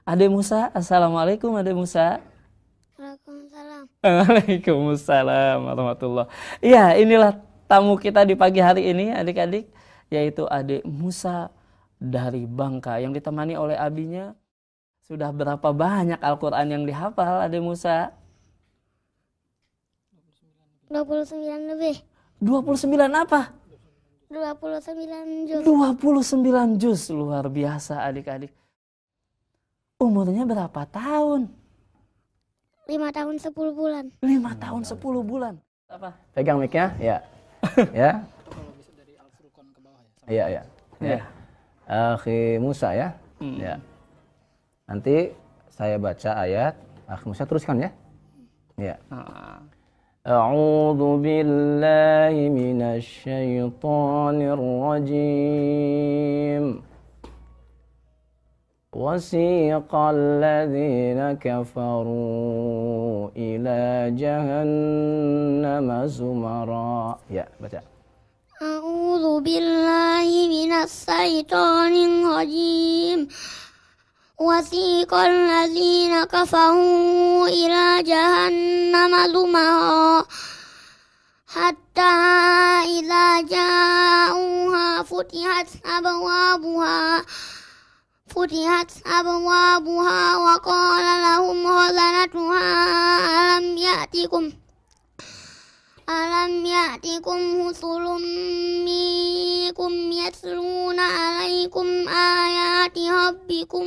Ade Musa, Assalamualaikum Ade Musa. Waalaikumsalam. Waalaikumsalam warahmatullah. Iya, inilah tamu kita di pagi hari ini adik-adik, yaitu Ade Musa dari Bangka yang ditemani oleh abinya. Sudah berapa banyak Al-Quran yang dihafal Ade Musa? 29 lebih. 29 apa? 29 juz. 29 juz, luar biasa adik-adik. Umurnya berapa tahun? 5 tahun 10 bulan. 5 tahun 10 bulan. Apa? Pegang mic-nya, ya. Ya. Iya, ya. Ya. Akhi Musa ya. Ya. Nanti saya baca ayat, Akhi Musa teruskan ya. Ya. A'udzu billahi minasy syaithanir rajim. وسيق الذين كفروا إلى جهنم زمرا. Ya, baca. A'udzu billahi minas syaitonir rajim. Wasiqal ladzina kafaru ila jahannama zumara hatta idza ja'uha فتحت أبوابها وقال لهم خزنتها ألم يأتكم رسل منكم يتلون عليكم آيات ربكم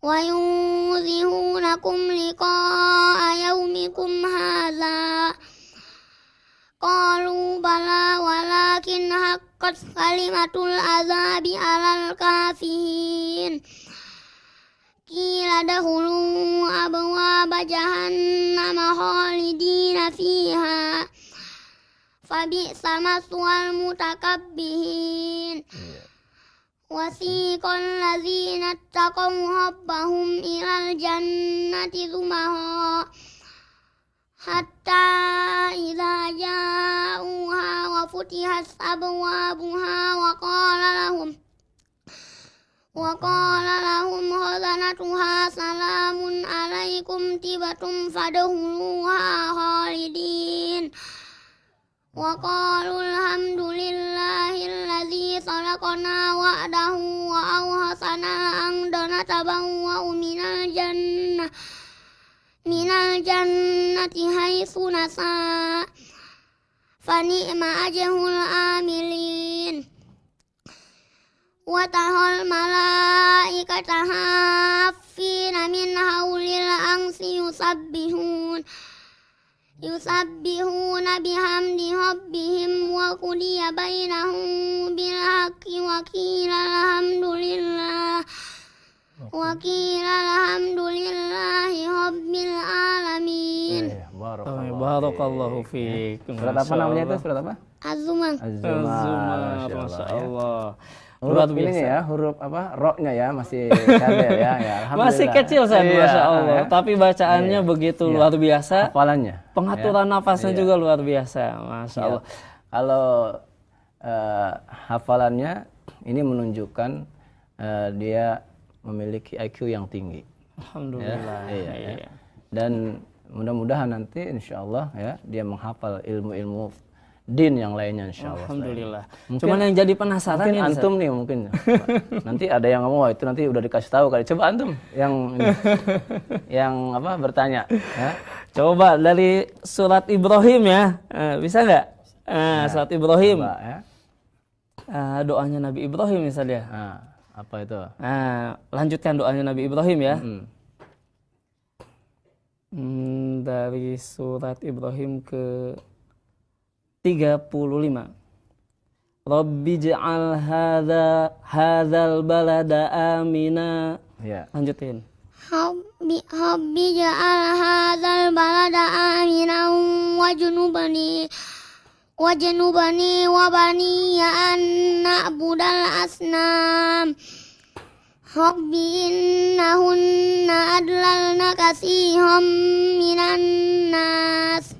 وينذرونكم لقاء يومكم هذا قالوا بلى ولكن حقت كلمة العذاب على الكافرين قيل ادخلوا أبواب جهنم خالدين فيها فبئس مثوى المتكبرين وسيق الذين اتقوا ربهم إلى الجنة زمرا حتى إذا جاءوها وفتحت أبوابها وقال لهم خزنتها سلام عليكم طبتم فادخلوها خالدين وقالوا الحمد لله الذي صدقنا وعده وأورثنا الأرض نتبوأ من الجنة حيث نشاء فنعم أجر العاملين وترى الملائكة حافين من حول العرش يسبحون بحمد ربهم وقضي بينهم بالحق وقيل الحمد لله رب العالمين. Barakallahu fiikum. Surat apa namanya itu? Surat apa? Az-Zumar. Az-Zumar, Masya Allah. Luar Huruf biasa. ininya ya, huruf apa? Ro-nya ya masih cadel ya. Alhamdulillah. Masih kecil saya, Iya, Masya Allah. ya. Tapi bacaannya begitu luar biasa. Hafalannya. Pengaturan nafasnya Iya. juga luar biasa, Masya Ya. Allah. Kalau hafalannya ini menunjukkan dia memiliki IQ yang tinggi. Alhamdulillah. Iya, Iya. ya. Dan mudah-mudahan nanti insya Allah ya dia menghafal ilmu-ilmu din yang lainnya insya Allah. Alhamdulillah. Mungkin- Cuman yang jadi penasaran Mungkin ya, antum nih mungkin nanti ada yang ngomong, wah itu nanti udah dikasih tahu kali. Coba antum yang yang apa bertanya ya. Coba dari surat Ibrahim ya. Bisa nggak? Surat Ibrahim. Coba, ya. Doanya Nabi Ibrahim misalnya. Nah, apa itu? Lanjutkan doanya Nabi Ibrahim ya. Hmm. Dari surat Ibrahim ke 35. Rabbi ja'al hadzal balada amina. Ya. Lanjutin. Rabbi ja'al hadzal balada aminan wajnubani wa baniya an na'budal asnam. Rabbi innahunna adlalna katsiran minan nas.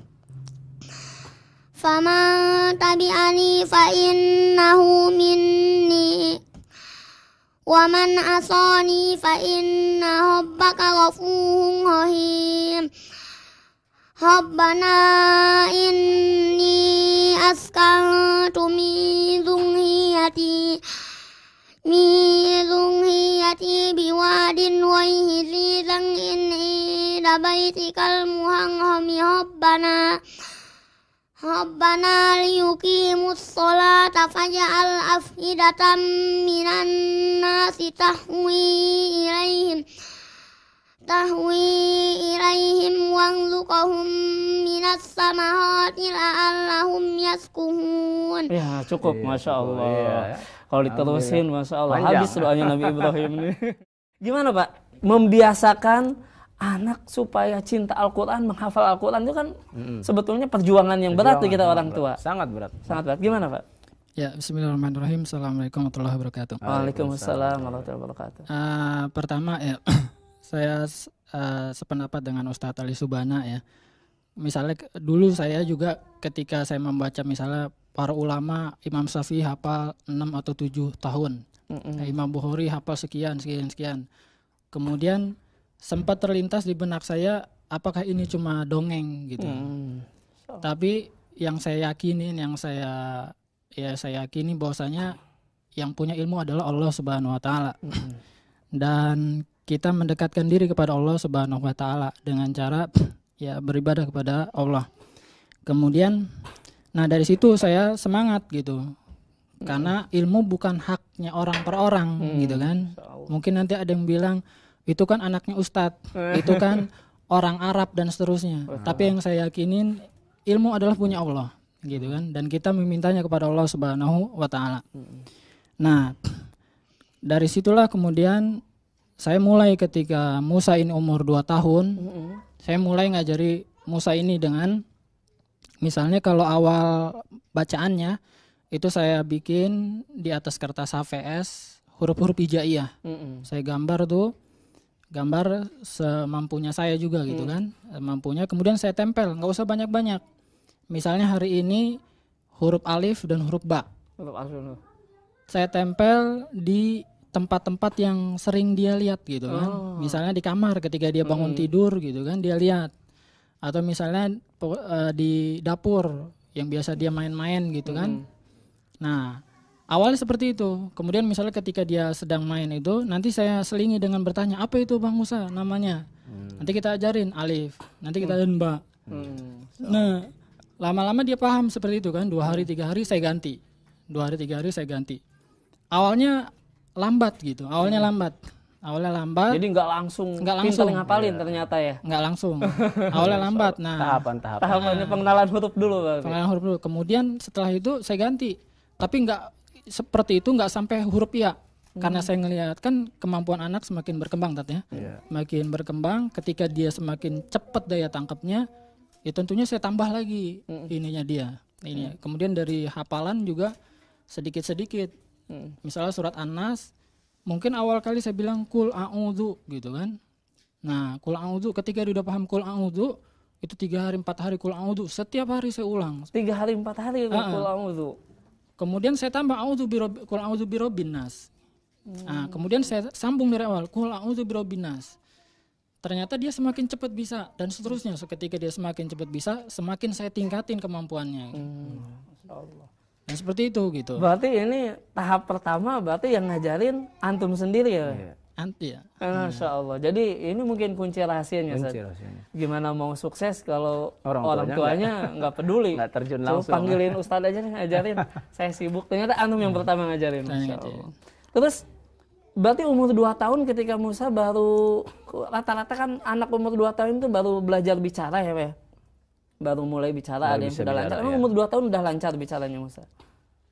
Faman tabi'ani fa innahu minni ومن عصاني فإن ربك غفور رحيم ربنا إني أسكنت من ذريتي بواد غير ذي زرع عند بيتك المحرم ربنا ليقيموا الصلاة فاجعل أفئدة من الناس تهوي إليهم وارزقهم من الثمرات لعلهم يشكرون. Ya cukup, Masya Allah. Iya, ya. Kalau diterusin, Masya Allah, Panjang. habis doanya Nabi Ibrahim ini. Gimana Pak? Membiasakan anak supaya cinta Al-Quran, menghafal Al-Quran itu kan sebetulnya perjuangan yang berat di kita orang tua. Sangat berat. Sangat berat. Gimana Pak? Ya, bismillahirrahmanirrahim. Assalamualaikum warahmatullahi wabarakatuh. Waalaikumsalam warahmatullahi wabarakatuh. Pertama ya, saya sependapat dengan Ustadz Ali Subhana ya. Misalnya dulu saya juga ketika saya membaca misalnya para ulama, Imam Syafi'i hafal 6 atau 7 tahun. Imam Bukhari hafal sekian. Kemudian sempat terlintas di benak saya, apakah ini cuma dongeng gitu. Tapi yang saya yakinin, saya yakini bahwasanya yang punya ilmu adalah Allah Subhanahu wa taala. Dan kita mendekatkan diri kepada Allah Subhanahu wa taala dengan cara ya beribadah kepada Allah. Kemudian dari situ saya semangat gitu. Karena ilmu bukan haknya orang per orang gitu kan. Mungkin nanti ada yang bilang itu kan anaknya ustadz, itu kan orang Arab dan seterusnya. Tapi yang saya yakinin ilmu adalah punya Allah gitu kan, dan kita memintanya kepada Allah Subhanahu wa taala. Nah, dari situlah kemudian saya mulai ketika Musa ini umur 2 tahun, saya mulai ngajari Musa ini dengan misalnya kalau awal bacaannya itu saya bikin di atas kertas HVS huruf-huruf hijaiyah. Saya gambar semampunya saya juga gitu kan, mampunya. Kemudian saya tempel, nggak usah banyak-banyak. Misalnya hari ini huruf alif dan huruf ba. Saya tempel di tempat-tempat yang sering dia lihat gitu kan. Misalnya di kamar ketika dia bangun tidur gitu kan, dia lihat. Atau misalnya di dapur yang biasa dia main-main gitu kan. Nah, awalnya seperti itu. Kemudian misalnya ketika dia sedang main itu, nanti saya selingi dengan bertanya, apa itu Bang Musa namanya? Nanti kita ajarin alif, nanti kita ajarin ba. Nah, lama-lama dia paham seperti itu kan. 2 hari 3 hari saya ganti. 2 hari 3 hari saya ganti. Awalnya lambat gitu. Awalnya lambat. Jadi nggak langsung ngapalin ternyata ya. Nggak langsung. Awalnya lambat. Nah, tahapannya pengenalan huruf dulu. Pengenalan huruf dulu. Kemudian setelah itu saya ganti. Tapi nggak seperti itu, nggak sampai huruf ya. Karena saya ngelihat kan kemampuan anak semakin berkembang ya. Semakin berkembang, ketika dia semakin cepat daya tangkapnya, ya tentunya saya tambah lagi ininya dia. Kemudian dari hafalan juga sedikit-sedikit. Misalnya surat An-Nas, mungkin awal kali saya bilang kul a'udzu gitu kan. Nah, kul a'udzu ketika dia udah paham kul a'udzu, itu 3 hari 4 hari kul a'udzu, setiap hari saya ulang. 3 hari 4 hari kul a'udzu. Kemudian saya tambah kul a'udzu birabbin nas. Nah, kemudian saya sambung dari awal kul a'udzu birabbin nas. Ternyata dia semakin cepat bisa dan seterusnya. Ketika dia semakin cepat bisa, semakin saya tingkatin kemampuannya. Masyaallah. Dan seperti itu gitu. Berarti ini tahap pertama berarti yang ngajarin antum sendiri ya? Ya. Masya Allah. Jadi ini mungkin kunci rahasianya. Gimana mau sukses kalau orang tuanya nggak peduli? Nggak terjun langsung. Panggilin ustadz aja ngajarin. Saya sibuk. Ternyata antum yang pertama ngajarin. Masya Allah. Terus berarti umur 2 tahun ketika Musa baru, rata-rata kan anak umur 2 tahun itu baru belajar bicara ya Pak? Baru mulai bicara, ada yang sudah lancar. Umur 2 tahun udah lancar bicaranya Musa.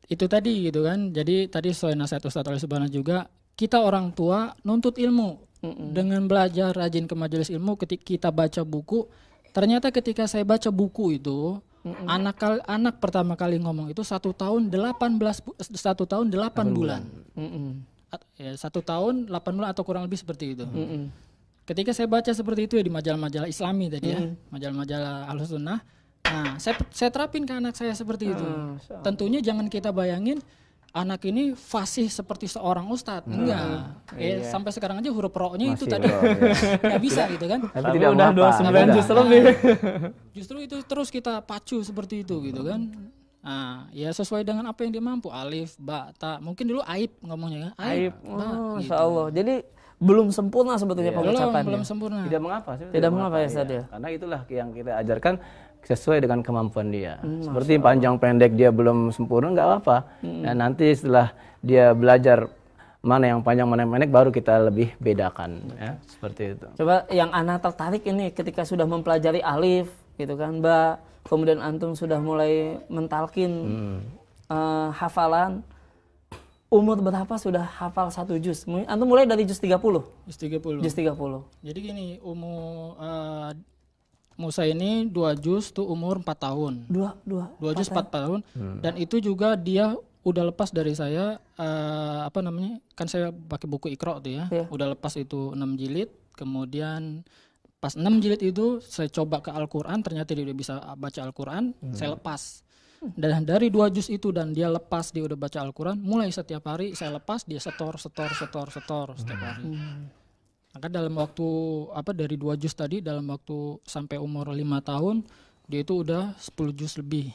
Itu tadi gitu kan. Jadi tadi sesuai nasihat Ustadz Ali Subhana juga, kita orang tua nuntut ilmu dengan belajar, rajin ke majelis ilmu. Ketika kita baca buku, ternyata ketika saya baca buku itu, anak pertama kali ngomong itu 1 tahun 8 bulan. 1 tahun 8 bulan atau kurang lebih seperti itu. Ketika saya baca seperti itu ya di majalah-majalah Islami tadi ya, majalah-majalah Ahlussunnah. Nah, saya terapin ke anak saya seperti itu. Tentunya jangan kita bayangin anak ini fasih seperti seorang ustadz. Enggak. Sampai sekarang aja huruf ro-nya itu Masih tadi loh, ya. nggak bisa gitu kan. Tapi Tapi tidak udah menghafal. 29 juz lebih. Justru itu terus kita pacu seperti itu gitu kan. Nah, ya sesuai dengan apa yang dia mampu. Alif, ba, ta. Mungkin dulu aib ngomongnya kan. Aib. ba, gitu. Masya Allah. Jadi belum sempurna sebetulnya pengucapannya. Belum sempurna. Tidak mengapa sih. Tidak mengapa ya, Ustaz, ya. Karena itulah yang kita ajarkan sesuai dengan kemampuan dia. Seperti panjang pendek dia belum sempurna, nggak apa-apa. Nah, nanti setelah dia belajar mana yang panjang mana yang pendek baru kita lebih bedakan, ya seperti itu. Coba yang anak tertarik ini ketika sudah mempelajari alif gitu kan, ba, kemudian antum sudah mulai mentalkin hafalan. Umur berapa sudah hafal 1 juz? Antum mulai dari juz 30. Juz 30. Juz 30. Jadi gini, umur Musa ini 2 juz tuh umur 4 tahun. 2 juz 4 tahun. Dan itu juga dia udah lepas dari saya kan saya pakai buku Iqra tuh ya. Iya. Udah lepas itu 6 jilid, kemudian pas 6 jilid itu saya coba ke Al-Qur'an, ternyata dia udah bisa baca Al-Qur'an, saya lepas. Dan dari 2 juz itu dan dia lepas, dia udah baca Al-Quran, mulai setiap hari saya lepas, dia setor setiap hari. Maka dalam waktu dari 2 juz tadi, dalam waktu sampai umur 5 tahun, dia itu udah 10 juz lebih.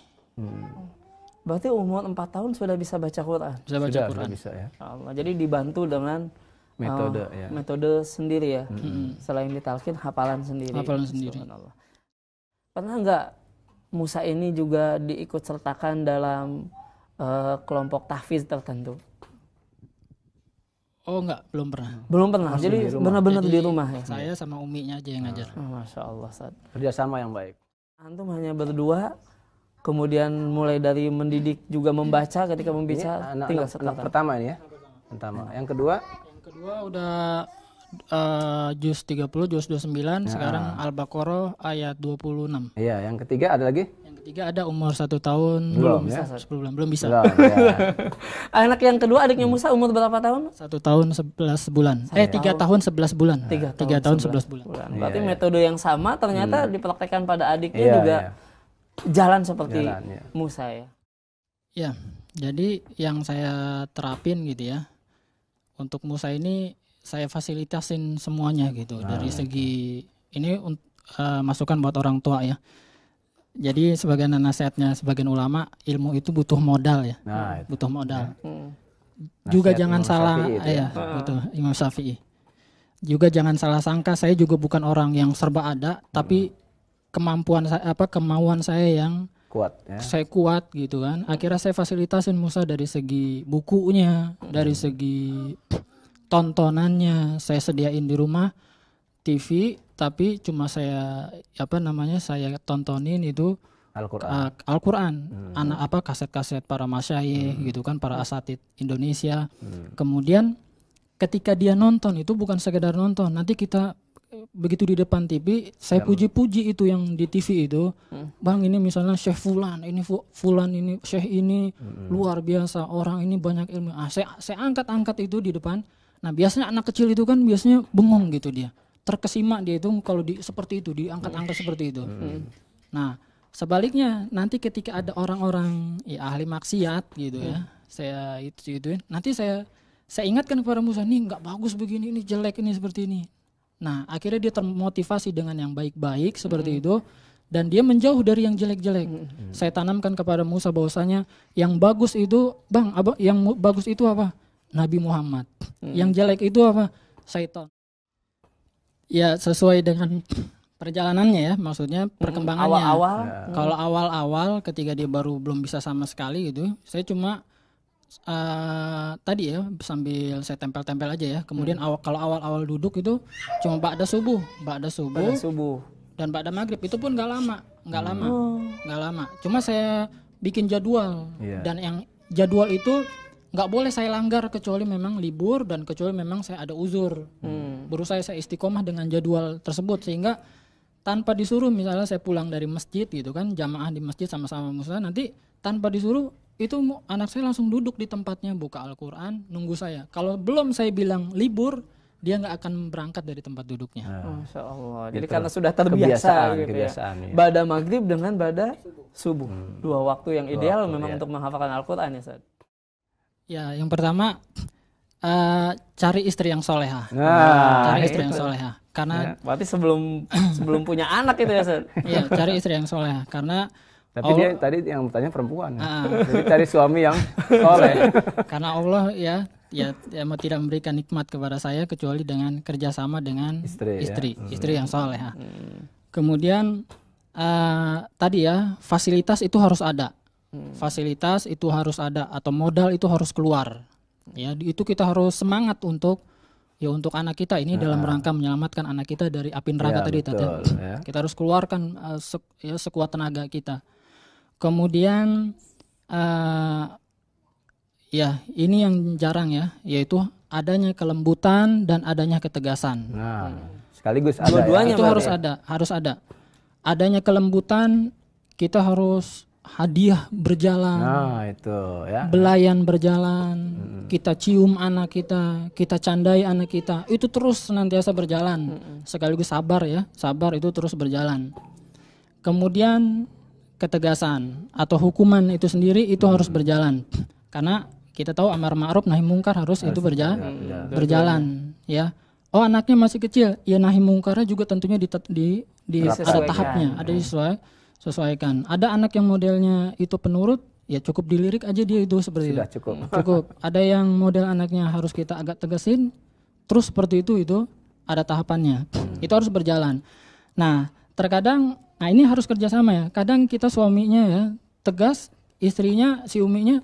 Berarti umur 4 tahun sudah bisa baca Quran. Bisa baca Sudah Quran. bisa ya. Allah. Jadi dibantu dengan metode sendiri ya. Selain ditalkin, hafalan sendiri. Hafalan sendiri. Subhanallah. Pernah nggak Musa ini juga diikut sertakan dalam kelompok tahfiz tertentu? Oh enggak, belum pernah. Belum pernah. Jadi benar-benar di rumah ya. Saya sama uminya aja yang ngajar. Masya Allah, Ustaz. Kerjasama yang baik. Antum hanya berdua, kemudian mulai dari mendidik juga membaca ketika membaca tinggal Anak sertakan. pertama ini ya. Pertama. Yang kedua Yang kedua udah juz 30, juz 29, sekarang Al-Baqarah ayat 26. iya, yang ketiga ada lagi? Yang ketiga ada umur 1 tahun, Belum ya? 10 bulan, belum bisa. Belum, ya. Anak yang kedua, adiknya Musa umur berapa tahun? 1 tahun 11 bulan. 3 tahun 11 bulan. 3 3 tahun 11 bulan. Berarti metode yang sama ternyata dipraktekkan pada adiknya Iya, juga iya. jalan seperti Jalan, ya. Musa ya. Ya, jadi yang saya terapin gitu ya, untuk Musa ini saya fasilitasin semuanya gitu. Dari segi ini masukan buat orang tua ya. Jadi sebagai nasihatnya sebagian ulama, ilmu itu butuh modal ya. Nah, itu. Butuh modal. Juga Nasihat jangan Imam salah Syafi'i itu ya. betul Imam Syafi'i. Juga jangan salah sangka, saya juga bukan orang yang serba ada, tapi kemauan saya yang Kuat ya. saya kuat gitu kan. Akhirnya saya fasilitasin Musa dari segi bukunya, dari segi tontonannya, saya sediain di rumah TV, tapi cuma saya saya tontonin itu Al-Qur'an. Al-Qur'an. Kaset-kaset para masyayikh gitu kan, para asatid Indonesia. Kemudian ketika dia nonton itu bukan sekedar nonton, nanti kita begitu di depan TV, saya puji-puji itu yang di TV itu. Bang, ini misalnya Syekh Fulan, ini Fulan, ini Syekh ini luar biasa, orang ini banyak ilmu. Saya angkat-angkat itu di depan. Nah, biasanya anak kecil itu kan biasanya bengong gitu dia. Terkesima dia itu kalau seperti itu, diangkat-angkat seperti itu. Nah, sebaliknya nanti ketika ada orang-orang ahli maksiat gitu ya, saya ituin. Nanti saya ingatkan kepada Musa, nih nggak bagus begini, ini jelek, ini seperti ini. Nah, akhirnya dia termotivasi dengan yang baik-baik seperti itu, dan dia menjauh dari yang jelek-jelek. Saya tanamkan kepada Musa bahwasanya yang bagus itu, yang bagus itu apa? Nabi Muhammad. Yang jelek itu apa? Syaitan. Ya, sesuai dengan perjalanannya ya, maksudnya perkembangannya. Awal-awal. Kalau awal-awal ketika dia baru belum bisa sama sekali gitu, saya cuma tadi ya sambil saya tempel-tempel aja ya. Kemudian kalau awal-awal duduk itu cuma ba'da subuh dan ba'da maghrib, itu pun nggak lama. Cuma saya bikin jadwal dan yang jadwal itu nggak boleh saya langgar kecuali memang libur dan kecuali memang saya ada uzur. Berusaha saya istiqomah dengan jadwal tersebut sehingga tanpa disuruh, misalnya saya pulang dari masjid gitu kan, jamaah di masjid sama-sama Musa, nanti tanpa disuruh itu anak saya langsung duduk di tempatnya, buka Al-Quran, nunggu saya. Kalau belum saya bilang libur, dia nggak akan berangkat dari tempat duduknya. Masya Allah. Jadi Gitu. karena sudah terbiasa gitu kebiasaan, ya. ya. Ba'da maghrib dengan ba'da subuh. 2 waktu yang ideal waktu, memang ya. untuk menghafalkan Al-Quran ya, Ustaz. Ya, yang pertama cari istri yang solehah. Nah, Cari istri yang solehah. Karena Berarti sebelum punya anak itu ya, Ustaz. ya cari istri yang solehah. Karena tapi dia tadi yang bertanya perempuan. Jadi cari suami yang soleh. karena Allah ya tidak memberikan nikmat kepada saya kecuali dengan kerjasama dengan istri yang solehah. Kemudian tadi ya fasilitas itu harus ada. Fasilitas itu harus ada atau modal itu harus keluar. Ya, itu kita harus semangat untuk anak kita ini dalam rangka menyelamatkan anak kita dari api neraka tadi betul, ya. Kita harus keluarkan sekuat tenaga kita. Kemudian ya ini yang jarang ya, yaitu adanya kelembutan dan adanya ketegasan. Nah, sekaligus ada. Dua-duanya Itu harus ada. Adanya kelembutan, kita harus hadiah berjalan. Nah, itu ya. Belayan berjalan, kita cium anak kita candai anak kita, itu terus senantiasa berjalan. Sekaligus sabar ya, sabar itu terus berjalan. Kemudian ketegasan atau hukuman itu sendiri itu harus berjalan. Karena kita tahu amar ma'ruf nahi mungkar harus itu berjalan ya. Oh, anaknya masih kecil, ya nahi mungkarnya juga tentunya ada tahapnya, ada sesuaikan. Ada anak yang modelnya itu penurut, ya cukup dilirik aja dia itu seperti Sudah itu. cukup. Ada yang model anaknya harus kita agak tegasin, terus seperti itu ada tahapannya. Itu harus berjalan. Nah, terkadang, ini harus kerjasama ya. Kadang kita suaminya ya tegas, istrinya si uminya,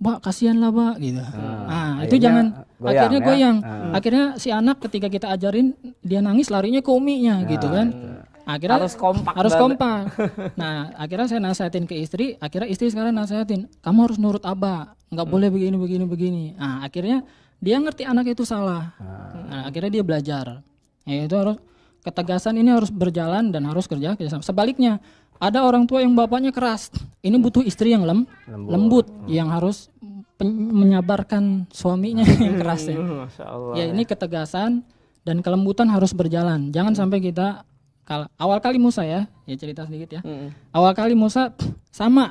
Mbak kasihan lah Mbak gitu. Itu jangan akhirnya goyang. Akhirnya si anak ketika kita ajarin dia nangis larinya ke uminya gitu kan. Akhirnya harus kompak. Nah, akhirnya saya nasihatin ke istri, akhirnya istri sekarang nasihatin, kamu harus nurut Abah, nggak boleh begini. Nah, akhirnya dia ngerti anak itu salah. Nah, akhirnya dia belajar. Ya, itu harus ketegasan ini harus berjalan dan harus kerja sama. Sebaliknya, ada orang tua yang bapaknya keras. Ini butuh istri yang lembut yang harus menyabarkan suaminya yang keras ya. Masya Allah. Ya, ini ketegasan dan kelembutan harus berjalan. Jangan sampai kita awal kali Musa ya cerita sedikit ya. Awal kali Musa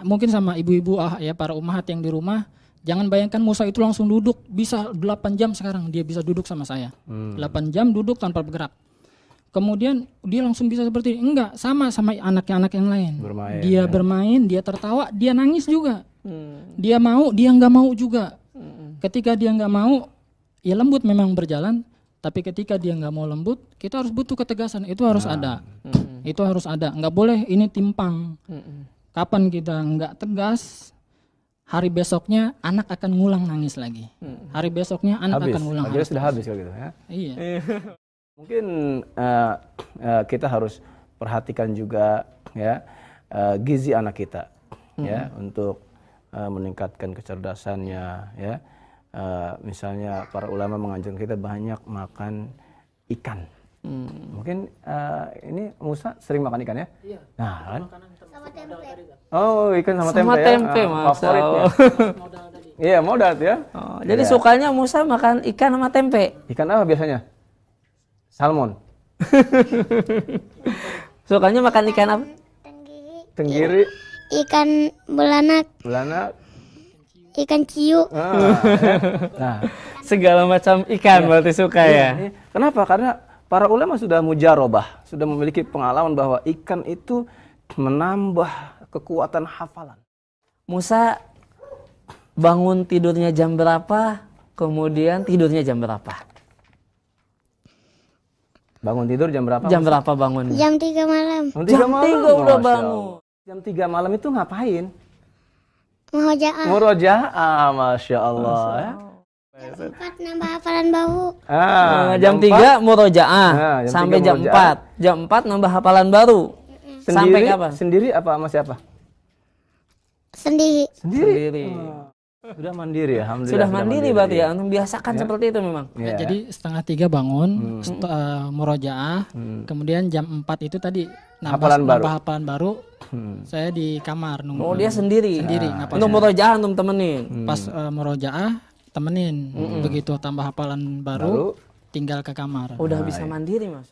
mungkin sama ibu-ibu ya para ummahat yang di rumah, jangan bayangkan Musa itu langsung duduk bisa 8 jam sekarang dia bisa duduk sama saya. 8 jam duduk tanpa bergerak. Kemudian dia langsung bisa seperti ini. Enggak, sama anak-anak yang lain. Bermain, dia tertawa, dia nangis juga. Dia mau, dia enggak mau juga. Ketika dia enggak mau, ya lembut memang berjalan. Tapi ketika dia nggak mau lembut, kita harus butuh ketegasan. Itu harus ada. Itu harus ada. Nggak boleh ini timpang. Kapan kita nggak tegas, hari besoknya anak akan ngulang nangis lagi. Hari besoknya anak akan ngulang. Habis. Sudah habis kalau gitu ya. Iya. Mungkin kita harus perhatikan juga ya gizi anak kita ya untuk meningkatkan kecerdasannya ya. Misalnya para ulama mengajarkan kita banyak makan ikan. Mungkin ini Musa sering makan ikan ya? Iya. Nah, kan? Sama tempe. Oh, ikan sama tempe. Sama tempe, Mas. Favoritnya. Iya, modal ya. Oh, jadi sukanya Musa makan ikan sama tempe. Ikan apa biasanya? Salmon. Sukanya makan ikan apa? Tenggiri. Ikan belanak. Ikan ciu. Nah, segala macam ikan berarti suka ya. Kenapa? Karena para ulama sudah mujarobah, sudah memiliki pengalaman bahwa ikan itu menambah kekuatan hafalan. Musa bangun tidurnya jam berapa? Kemudian tidurnya jam berapa? Bangun tidur jam berapa? Jam berapa bangunnya? Jam 3 malam. Jam 3 udah bangun. Jam 3 malam itu ngapain? Murojaah. Masya Allah. Ya. Jam 4 nambah hafalan baru. Jam 3 murojaah sampai jam 4. Jam 4 nambah hafalan baru. Sampai kapan? Sendiri apa sama siapa? Sendiri. Sudah mandiri ya, alhamdulillah. Sudah mandiri berarti ya, untuk biasakan seperti itu memang. Ya, jadi 2:30 bangun, murojaah, kemudian jam 4 itu tadi nambah hafalan baru. Saya di kamar nunggu. Oh, dia sendiri. Untuk murojaah untuk temenin. Pas murojaah temenin. Begitu tambah hafalan baru tinggal ke kamar. Udah bisa mandiri, Mas.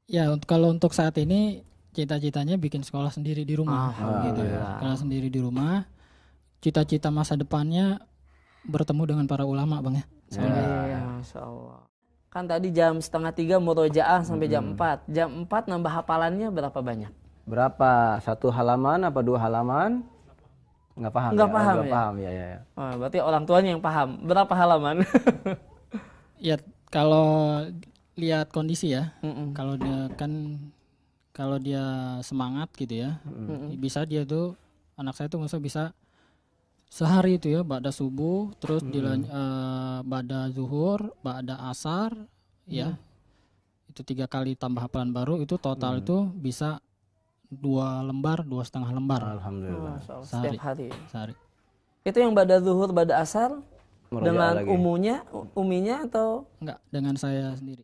Ya, kalau untuk saat ini cita-citanya bikin sekolah sendiri di rumah gitu. Sekolah sendiri di rumah. Cita-cita masa depannya bertemu dengan para ulama Bang ya. Iya, Masya Allah. Kan tadi jam 2:30 murojaah sampai jam 4. Jam 4 nambah hafalannya berapa banyak? Berapa? 1 halaman apa 2 halaman? Nggak paham. Nggak ya? paham Nggak ya? paham ya. Oh, berarti orang tuanya yang paham. Berapa halaman? Ya kalau lihat kondisi ya. Mm-mm. Kalau dia semangat gitu ya. Bisa dia tuh anak saya tuh masa bisa sehari itu ya ba'da subuh terus ba'da zuhur, ba'da asar ya. Itu 3 kali tambah hafalan baru itu total itu bisa 2 lembar, 2,5 lembar Alhamdulillah. Masya Allah, Sehari. setiap hari. sehari. Itu yang pada zuhur, pada asar Murojaah dengan lagi. uminya atau Enggak, dengan saya sendiri.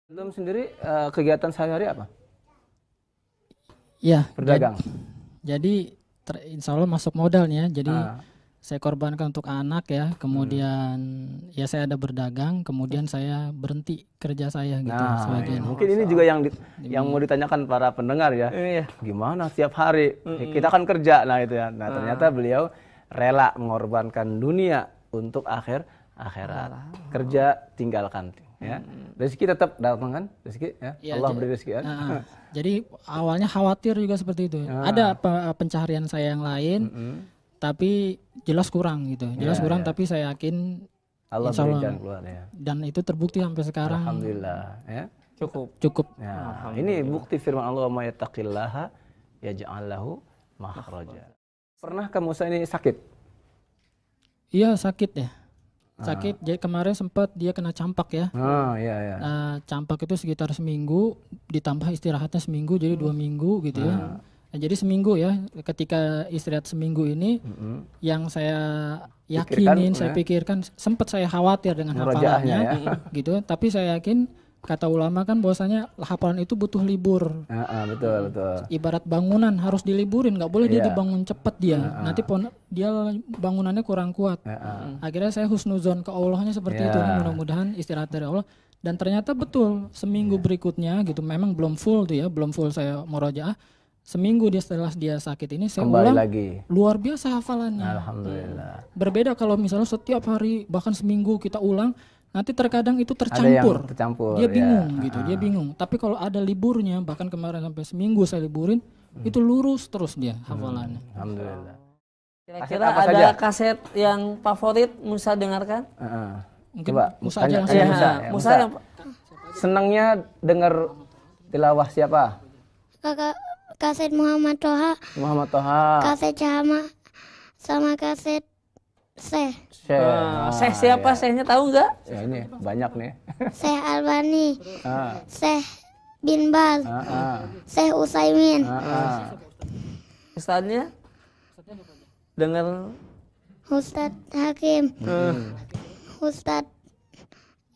Belum sendiri kegiatan sehari-hari apa? Ya, Berdagang. jadi insya Allah masuk modalnya. Jadi Ah. saya korbankan untuk anak ya. Kemudian ya saya ada berdagang. Kemudian saya berhenti kerja saya gitu Nah, sebagian. mungkin ini juga yang mau ditanyakan para pendengar ya. iya. Gimana setiap hari kita kan kerja, nah itu ya. Nah ternyata beliau rela mengorbankan dunia untuk akhirat. Kerja tinggalkan, ya. Rezeki tetap datang kan, rezeki ya. Iya, Allah beri rezeki kan. Jadi awalnya khawatir juga seperti itu. Ada pencaharian saya yang lain, tapi jelas kurang gitu. Jelas kurang, tapi saya yakin Allah insya beri Allah. jalan keluar ya. Dan itu terbukti sampai sekarang Alhamdulillah, ya. Cukup. Nah, ini bukti firman Allah, "May yattaqillaha yaj'al lahu makhraja." Pernah kamu ini sakit? Iya sakit ya. Sakit. Jadi kemarin sempat dia kena campak ya. Oh, iya. Campak itu sekitar seminggu, ditambah istirahatnya seminggu, jadi 2 minggu gitu ya. Nah, jadi seminggu ya. Ketika istirahat seminggu ini, yang saya yakinin, saya pikirkan, sempat saya khawatir dengan Murojaahnya hafalannya, gitu. Tapi saya yakin kata ulama kan bahwasanya hafalan itu butuh libur. Betul. Ibarat bangunan harus diliburin, nggak boleh dia dibangun cepat dia. Nanti dia bangunannya kurang kuat. Akhirnya saya husnuzon ke Allahnya seperti itu. Mudah-mudahan istirahat dari Allah. Dan ternyata betul seminggu berikutnya gitu, memang belum full tuh ya, belum full saya murojaah. Seminggu setelah dia sakit ini saya Kembali ulang lagi. luar biasa hafalannya. Alhamdulillah. Berbeda kalau misalnya setiap hari bahkan seminggu kita ulang. Nanti terkadang itu Ada yang tercampur. tercampur. Dia ya. bingung gitu, dia bingung. Tapi kalau ada liburnya, bahkan kemarin sampai seminggu saya liburin, itu lurus terus dia hafalannya. Alhamdulillah. Kira-kira Kaset apa ada saja? kaset yang favorit Musa dengarkan? Mungkin Coba Musa tanya aja langsung. Musa, Iya, ya, Musa Musa. yang Senangnya dengar tilawah siapa? Kakak kaset Muhammad Toha, Muhammad Toha. kaset Cahama, sama kaset Syekh Syekh siapa? Syekhnya tahu nggak? Ya ini banyak nih. Syekh Albani, Ah, Syekh bin Baz, ah, Syekh Utsaimin, Ustadznya? Dengar Ustadz Hakim, Ustadz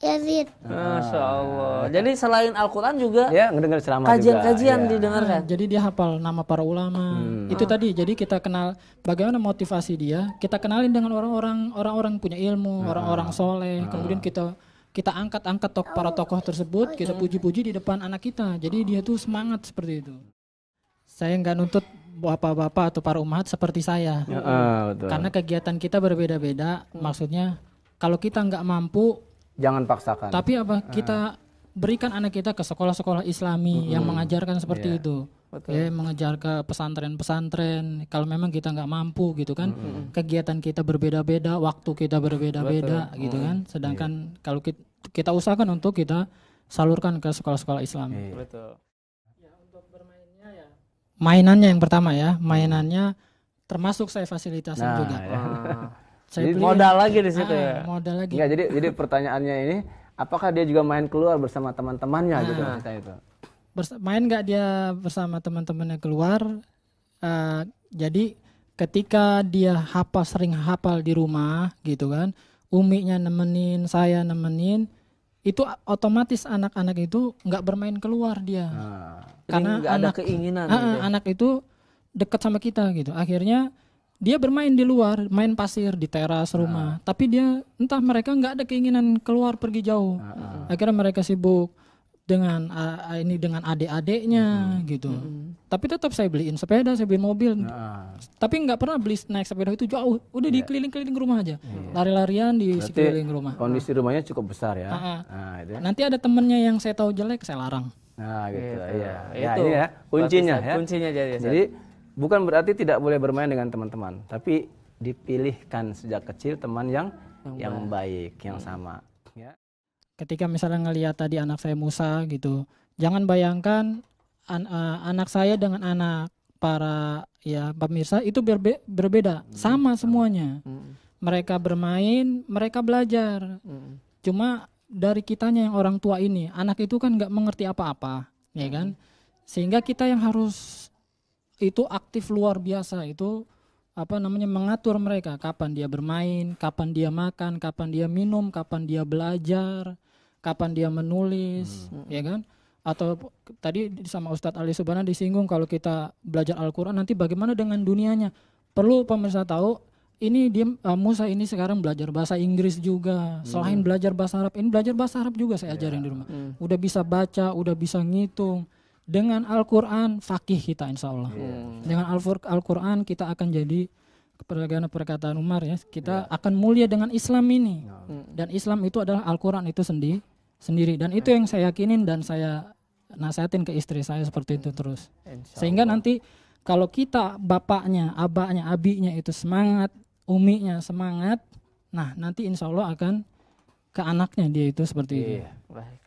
Yazid. Masya Allah. Jadi selain Al-Quran juga Ya, ngedengar ceramah juga. kajian-kajian Ya. didengarkan. Jadi dia hafal nama para ulama. Itu tadi. Jadi kita kenal bagaimana motivasi dia. Kita kenalin dengan orang-orang punya ilmu, orang-orang soleh. Kemudian kita angkat para tokoh tersebut. Kita puji-puji di depan anak kita. Jadi dia tuh semangat seperti itu. Saya nggak nuntut bapak-bapak atau para umat seperti saya. Betul. Karena kegiatan kita berbeda-beda. Maksudnya kalau kita nggak mampu, Jangan paksakan. tapi apa kita berikan anak kita ke sekolah-sekolah Islami yang mengajarkan seperti itu. Ya, mengejar ke pesantren-pesantren. Kalau memang kita nggak mampu gitu kan, kegiatan kita berbeda-beda, waktu kita berbeda-beda gitu kan. Sedangkan kalau kita usahakan untuk kita salurkan ke sekolah-sekolah Islami. Betul. Mainannya yang pertama ya, mainannya termasuk saya fasilitasi juga. Saya Jadi beli modal lagi di situ ya. modal lagi. Enggak, jadi pertanyaannya ini, apakah dia juga main keluar bersama teman-temannya gitu maksudnya itu? Main nggak dia bersama teman-temannya keluar? Jadi ketika dia sering hafal di rumah gitu kan, uminya nemenin, saya nemenin, itu otomatis anak-anak itu nggak bermain keluar dia. Karena nggak ada keinginan gitu ya. anak itu dekat sama kita gitu. Akhirnya dia bermain di luar, main pasir di teras rumah. Tapi dia entah mereka nggak ada keinginan keluar pergi jauh. Akhirnya mereka sibuk dengan ini dengan adik-adiknya gitu. Tapi tetap saya beliin sepeda, saya beliin mobil. Tapi nggak pernah beli naik sepeda itu jauh, udah di keliling-keliling rumah aja. Lari-larian di sekeliling rumah. Kondisi rumahnya cukup besar ya. Itu ya. Nanti ada temennya yang saya tahu jelek, saya larang. Nah gitu, iya. Ya, Itu ini ya kuncinya ya. Kuncinya Jadi bukan berarti tidak boleh bermain dengan teman-teman, tapi dipilihkan sejak kecil teman yang baik, yang sama. Ya. Ketika misalnya ngelihat tadi anak saya Musa gitu, jangan bayangkan anak saya dengan anak para ya pemirsa itu berbeda, sama semuanya. Mereka bermain, mereka belajar. Cuma dari kitanya yang orang tua ini, anak itu kan nggak mengerti apa-apa, ya kan? Sehingga kita yang harus itu aktif luar biasa, itu mengatur mereka kapan dia bermain, kapan dia makan, kapan dia minum, kapan dia belajar, kapan dia menulis, ya kan? Atau tadi sama Ustadz Ali Subhana disinggung kalau kita belajar Al-Quran nanti bagaimana dengan dunianya. Perlu pemirsa tahu, ini dia Musa ini sekarang belajar bahasa Inggris juga. Selain belajar bahasa Arab, ini belajar bahasa Arab juga saya ajarin di rumah. Udah bisa baca, udah bisa ngitung. Dengan Al-Quran fakih kita insya Allah. Dengan Al-Quran kita akan jadi perkataan Umar ya, kita akan mulia dengan Islam ini. Dan Islam itu adalah Al-Quran itu sendiri. Dan itu yang saya yakinin dan saya nasihatin ke istri saya seperti itu terus. Sehingga nanti kalau kita bapaknya, abahnya, abinya itu semangat, uminya semangat, nah nanti insya Allah akan ke anaknya dia itu seperti itu. Baik.